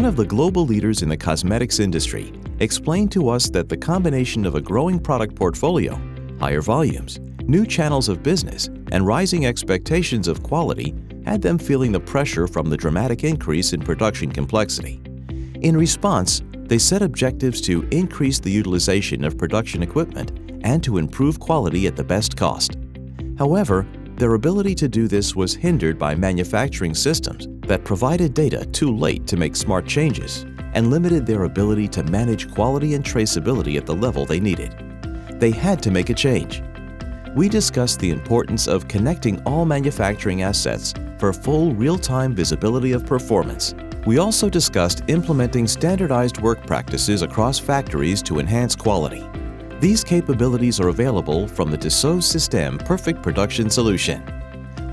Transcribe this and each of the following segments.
one of the global leaders in the cosmetics industry, explained to us that the combination of a growing product portfolio, higher volumes, new channels of business, and rising expectations of quality had them feeling the pressure from the dramatic increase in production complexity. In response, they set objectives to increase the utilization of production equipment and to improve quality at the best cost. However, their ability to do this was hindered by manufacturing systems that provided data too late to make smart changes and limited their ability to manage quality and traceability at the level they needed. They had to make a change. We discussed the importance of connecting all manufacturing assets for full real-time visibility of performance. We also discussed implementing standardized work practices across factories to enhance quality. These capabilities are available from the Dassault Systèmes Perfect Production solution.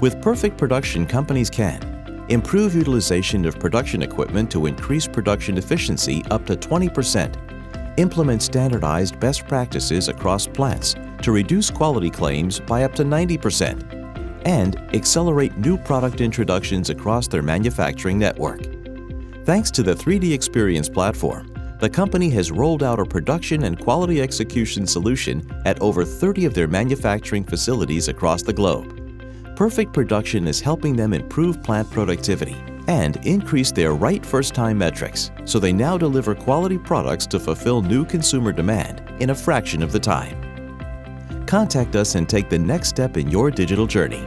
With Perfect Production, companies can improve utilization of production equipment to increase production efficiency up to 20%, implement standardized best practices across plants to reduce quality claims by up to 90%, and accelerate new product introductions across their manufacturing network. Thanks to the 3D Experience platform, the company has rolled out a production and quality execution solution at over 30 of their manufacturing facilities across the globe. Perfect Production is helping them improve plant productivity and increase their right first-time metrics, so they now deliver quality products to fulfill new consumer demand in a fraction of the time. Contact us and take the next step in your digital journey.